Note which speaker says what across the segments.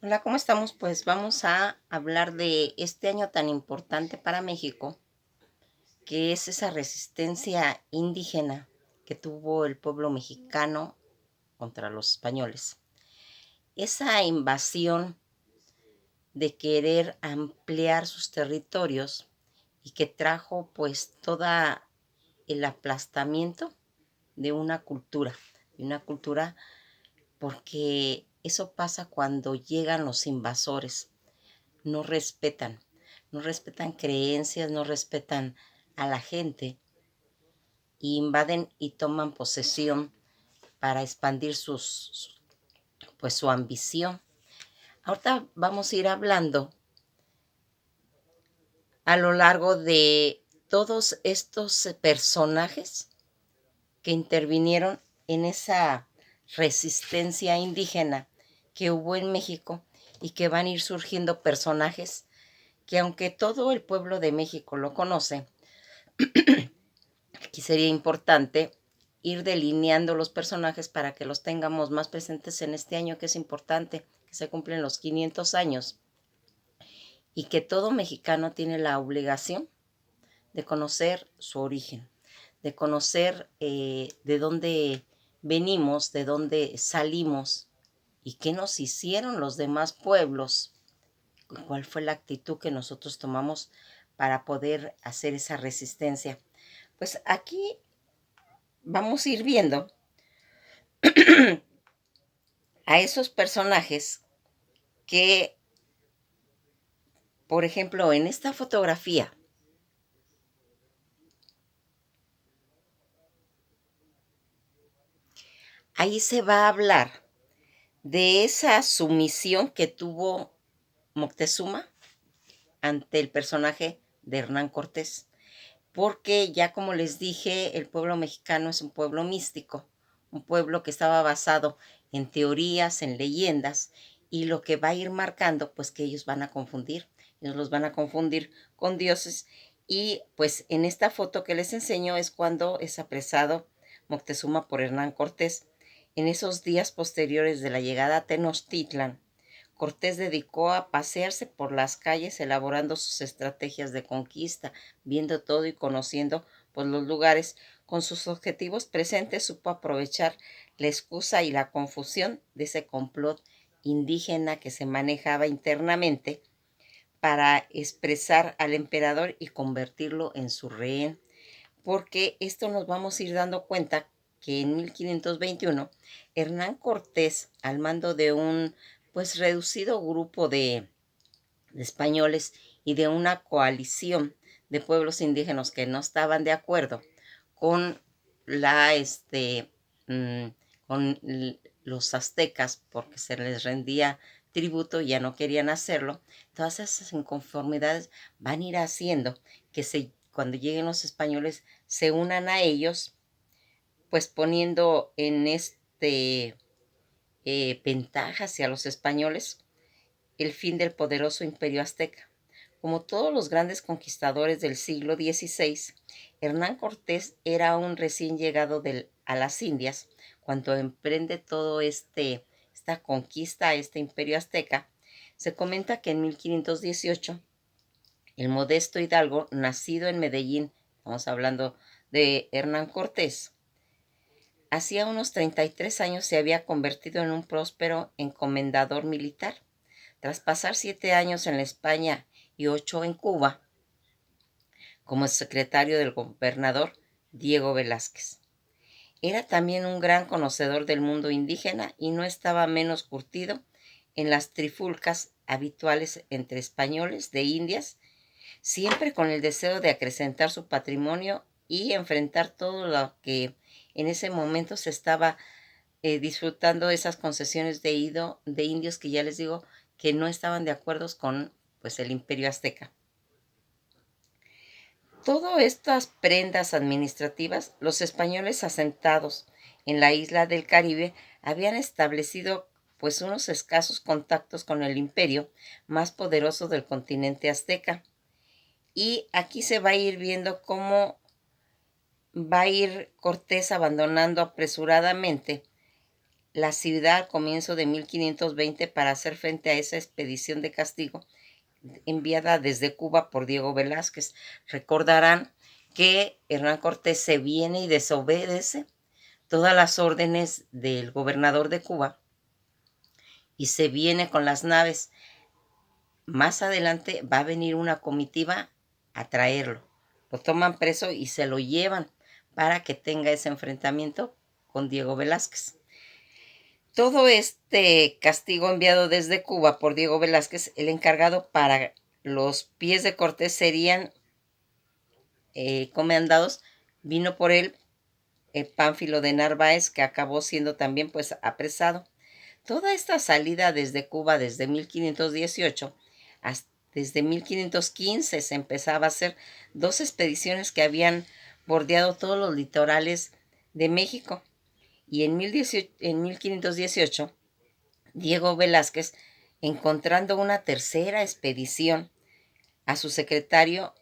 Speaker 1: Hola, ¿cómo estamos? Pues vamos a hablar de este año tan importante para México, que es esa resistencia indígena que tuvo el pueblo mexicano contra los españoles. Esa invasión de querer ampliar sus territorios y que trajo pues toda el aplastamiento de una cultura porque eso pasa cuando llegan los invasores. No respetan, no respetan creencias, no respetan a la gente, y invaden y toman posesión para expandir pues su ambición. Ahorita vamos a ir hablando a lo largo de todos estos personajes que intervinieron en esa resistencia indígena que hubo en México, y que van a ir surgiendo personajes que, aunque todo el pueblo de México lo conoce, aquí sería importante ir delineando los personajes para que los tengamos más presentes en este año, que es importante, que se cumplen los 500 años, y que todo mexicano tiene la obligación de conocer su origen, de conocer de dónde venimos, de dónde salimos y qué nos hicieron los demás pueblos, cuál fue la actitud que nosotros tomamos para poder hacer esa resistencia. Pues aquí vamos a ir viendo a esos personajes que, por ejemplo, en esta fotografía, ahí se va a hablar de esa sumisión que tuvo Moctezuma ante el personaje de Hernán Cortés, porque ya como les dije, el pueblo mexicano es un pueblo místico, un pueblo que estaba basado en teorías, en leyendas, y lo que va a ir marcando, pues que ellos los van a confundir con dioses. Y pues en esta foto que les enseño es cuando es apresado Moctezuma por Hernán Cortés. En esos días posteriores de la llegada a Tenochtitlan, Cortés dedicó a pasearse por las calles elaborando sus estrategias de conquista, viendo todo y conociendo pues, los lugares. Con sus objetivos presentes supo aprovechar la excusa y la confusión de ese complot indígena que se manejaba internamente para expresar al emperador y convertirlo en su rehén, porque esto nos vamos a ir dando cuenta que en 1521 Hernán Cortés, al mando de un pues reducido grupo de españoles y de una coalición de pueblos indígenas que no estaban de acuerdo con la mm, con los aztecas, porque se les rendía tributo, ya no querían hacerlo. Todas esas inconformidades van a ir haciendo que cuando lleguen los españoles se unan a ellos, pues poniendo en ventaja hacia los españoles el fin del poderoso imperio azteca. Como todos los grandes conquistadores del siglo XVI, Hernán Cortés era un recién llegado a las Indias cuando emprende todo esta conquista a este imperio azteca. Se comenta que en 1518 el modesto hidalgo, nacido en Medellín, estamos hablando de Hernán Cortés, hacía unos 33 años se había convertido en un próspero encomendador militar. Tras pasar 7 años en la España y 8 en Cuba, como secretario del gobernador Diego Velázquez. Era también un gran conocedor del mundo indígena y no estaba menos curtido en las trifulcas habituales entre españoles de Indias, siempre con el deseo de acrecentar su patrimonio y enfrentar todo lo que en ese momento se estaba disfrutando de esas concesiones de indios que ya les digo que no estaban de acuerdo con pues el imperio azteca. Todas estas prendas administrativas, los españoles asentados en la isla del Caribe habían establecido pues unos escasos contactos con el imperio más poderoso del continente azteca. Y aquí se va a ir viendo cómo va a ir Cortés abandonando apresuradamente la ciudad al comienzo de 1520 para hacer frente a esa expedición de castigo enviada desde Cuba por Diego Velázquez. Recordarán que Hernán Cortés se viene y desobedece todas las órdenes del gobernador de Cuba y se viene con las naves. Más adelante va a venir una comitiva a traerlo. Lo toman preso y se lo llevan para que tenga ese enfrentamiento con Diego Velázquez. Todo este castigo enviado desde Cuba por Diego Velázquez, el encargado para los pies de Cortés serían comandados, vino por él Pánfilo de Narváez, que acabó siendo también pues apresado. Toda esta salida desde Cuba desde 1518 hasta desde 1515 se empezaba a hacer dos expediciones que habían bordeado todos los litorales de México. Y en 1518, Diego Velázquez, encontrando una tercera expedición, a su secretario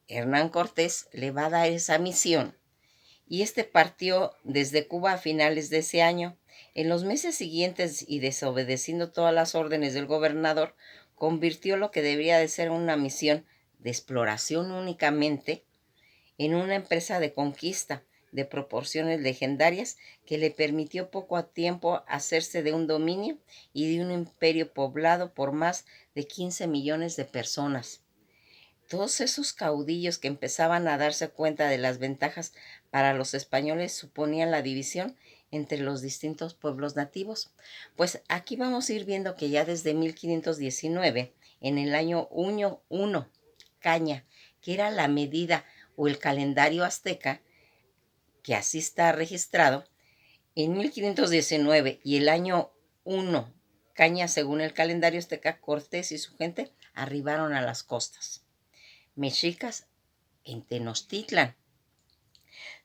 Speaker 1: Hernán Cortés le va a dar esa misión y este partió desde Cuba a finales de ese año. En los meses siguientes y desobedeciendo todas las órdenes del gobernador, convirtió lo que debería de ser una misión de exploración únicamente en una empresa de conquista de proporciones legendarias que le permitió poco a tiempo hacerse de un dominio y de un imperio poblado por más de 15 millones de personas. Todos esos caudillos que empezaban a darse cuenta de las ventajas para los españoles suponían la división entre los distintos pueblos nativos. Pues aquí vamos a ir viendo que ya desde 1519, en el año 1, caña, que era la medida o el calendario azteca, que así está registrado, en 1519 y el año 1, caña según el calendario azteca, Cortés y su gente arribaron a las costas mexicas en Tenochtitlan,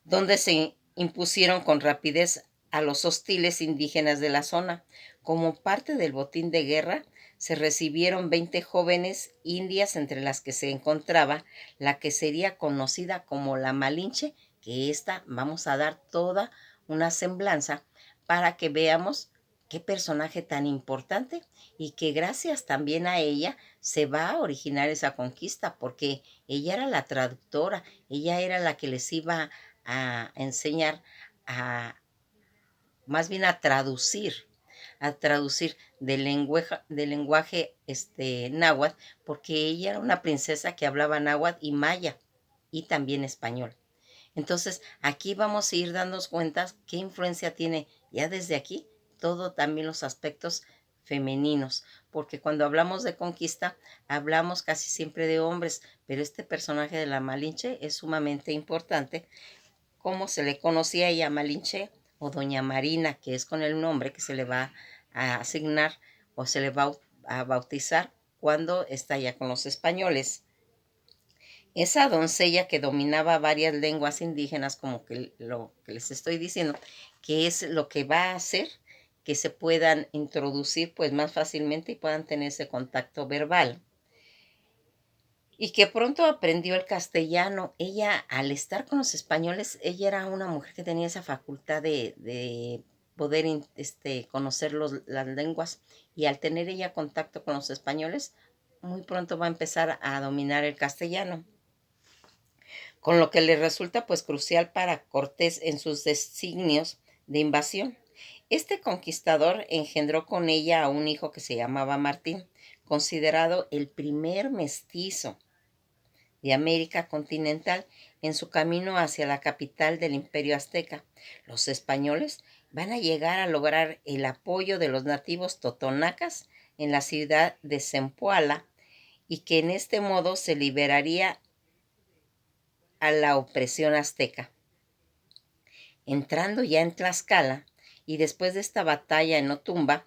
Speaker 1: donde se impusieron con rapidez a los hostiles indígenas de la zona. Como parte del botín de guerra, se recibieron 20 jóvenes indias, entre las que se encontraba la que sería conocida como la Malinche, que esta vamos a dar toda una semblanza para que veamos qué personaje tan importante y que gracias también a ella se va a originar esa conquista, porque ella era la traductora, ella era la que les iba a enseñar a, más bien a traducir del lenguaje náhuatl, porque ella era una princesa que hablaba náhuatl y maya y también español. Entonces, aquí vamos a ir dándonos cuenta qué influencia tiene ya desde aquí todo también los aspectos femeninos, porque cuando hablamos de conquista, hablamos casi siempre de hombres, pero este personaje de la Malinche es sumamente importante, como se le conocía a ella, Malinche o Doña Marina, que es con el nombre que se le va a asignar o se le va a bautizar cuando está ya con los españoles. Esa doncella que dominaba varias lenguas indígenas, como que lo que les estoy diciendo, que es lo que va a hacer que se puedan introducir pues más fácilmente y puedan tener ese contacto verbal. Y que pronto aprendió el castellano. Ella, al estar con los españoles, ella era una mujer que tenía esa facultad de poder conocer las lenguas, y al tener ella contacto con los españoles, muy pronto va a empezar a dominar el castellano, con lo que le resulta pues crucial para Cortés en sus designios de invasión. Este conquistador engendró con ella a un hijo que se llamaba Martín, considerado el primer mestizo de América continental en su camino hacia la capital del Imperio Azteca. Los españoles van a llegar a lograr el apoyo de los nativos totonacas en la ciudad de Zempoala, y que en este modo se liberaría a la opresión azteca. Entrando ya en Tlaxcala, y después de esta batalla en Otumba,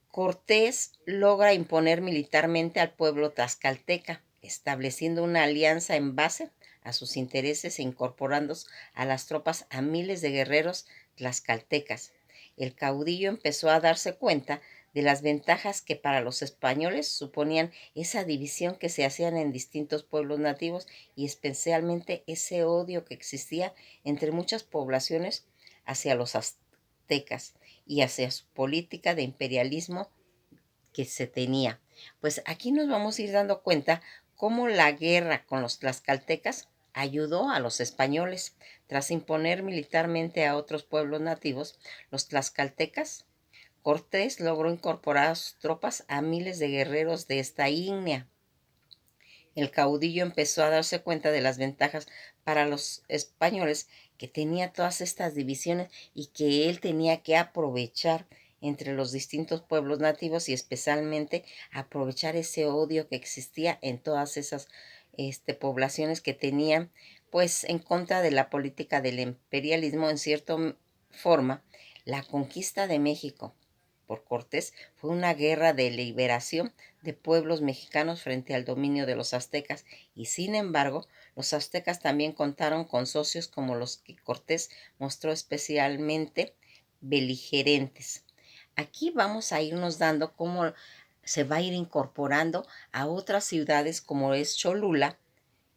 Speaker 1: Cortés logra imponer militarmente al pueblo tlaxcalteca, estableciendo una alianza en base a sus intereses e incorporando a las tropas a miles de guerreros tlaxcaltecas. El caudillo empezó a darse cuenta de las ventajas que para los españoles suponían esa división que se hacían en distintos pueblos nativos, y especialmente ese odio que existía entre muchas poblaciones hacia los aztecas, y hacia su política de imperialismo que se tenía. Pues aquí nos vamos a ir dando cuenta cómo la guerra con los tlaxcaltecas ayudó a los españoles. Tras imponer militarmente a otros pueblos nativos, los tlaxcaltecas, Cortés logró incorporar a sus tropas a miles de guerreros de esta ígnea. El caudillo empezó a darse cuenta de las ventajas para los españoles que tenía todas estas divisiones y que él tenía que aprovechar entre los distintos pueblos nativos y especialmente aprovechar ese odio que existía en todas esas poblaciones que tenían pues en contra de la política del imperialismo en cierta forma. La conquista de México por Cortés fue una guerra de liberación de pueblos mexicanos frente al dominio de los aztecas y sin embargo los aztecas también contaron con socios como los que Cortés mostró especialmente beligerantes. Aquí vamos a irnos dando cómo se va a ir incorporando a otras ciudades como es Cholula,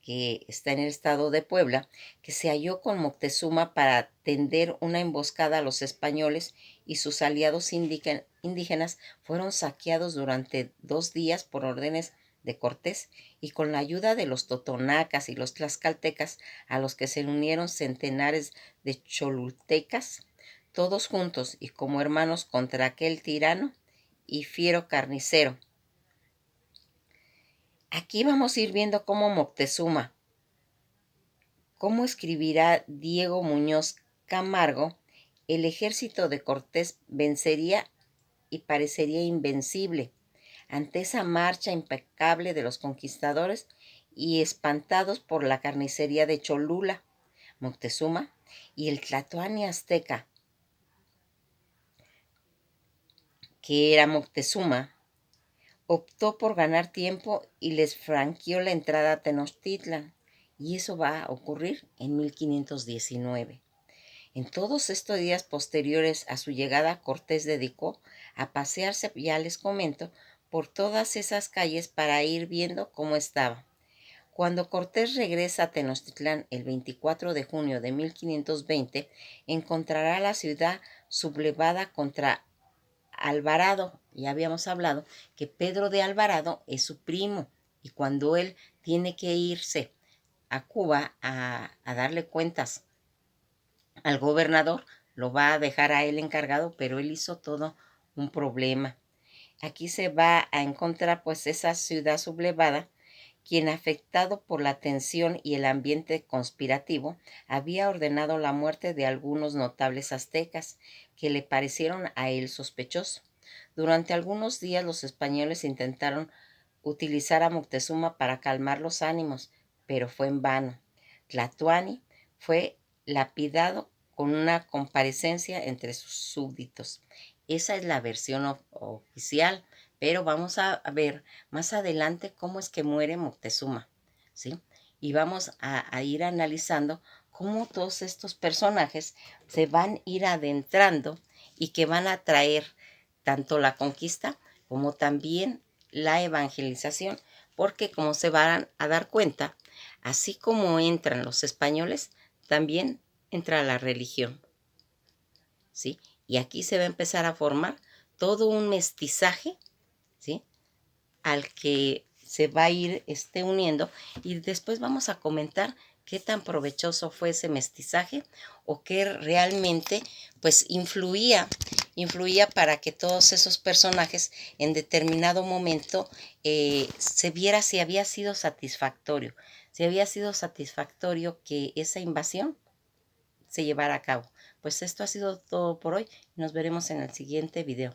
Speaker 1: que está en el estado de Puebla, que se halló con Moctezuma para tender una emboscada a los españoles y sus aliados indígenas fueron saqueados durante 2 días por órdenes de Cortés y con la ayuda de los totonacas y los tlaxcaltecas a los que se unieron centenares de cholultecas, todos juntos y como hermanos contra aquel tirano y fiero carnicero. Aquí vamos a ir viendo cómo Moctezuma, cómo escribirá Diego Muñoz Camargo, el ejército de Cortés vencería y parecería invencible ante esa marcha impecable de los conquistadores y espantados por la carnicería de Cholula, Moctezuma y el Tlatoani azteca, que era Moctezuma, optó por ganar tiempo y les franqueó la entrada a Tenochtitlan, y eso va a ocurrir en 1519. En todos estos días posteriores a su llegada, Cortés dedicó a pasearse, ya les comento, por todas esas calles para ir viendo cómo estaba. Cuando Cortés regresa a Tenochtitlán el 24 de junio de 1520, encontrará la ciudad sublevada contra Alvarado. Ya habíamos hablado que Pedro de Alvarado es su primo y cuando él tiene que irse a Cuba a darle cuentas al gobernador, lo va a dejar a él encargado, pero él hizo todo un problema. Aquí se va a encontrar pues esa ciudad sublevada, quien afectado por la tensión y el ambiente conspirativo, había ordenado la muerte de algunos notables aztecas que le parecieron a él sospechosos. Durante algunos días los españoles intentaron utilizar a Moctezuma para calmar los ánimos, pero fue en vano. Tlatoani fue lapidado con una comparecencia entre sus súbditos. Esa es la versión oficial, pero vamos a ver más adelante cómo es que muere Moctezuma, ¿sí? Y vamos a ir analizando cómo todos estos personajes se van a ir adentrando y que van a traer tanto la conquista como también la evangelización, porque como se van a dar cuenta, así como entran los españoles, también entra la religión, ¿sí? Y aquí se va a empezar a formar todo un mestizaje, ¿sí? Al que se va a ir uniendo y después vamos a comentar qué tan provechoso fue ese mestizaje o qué realmente pues influía para que todos esos personajes en determinado momento se viera si había sido satisfactorio que esa invasión se llevara a cabo. Pues esto ha sido todo por hoy. Nos veremos en el siguiente video.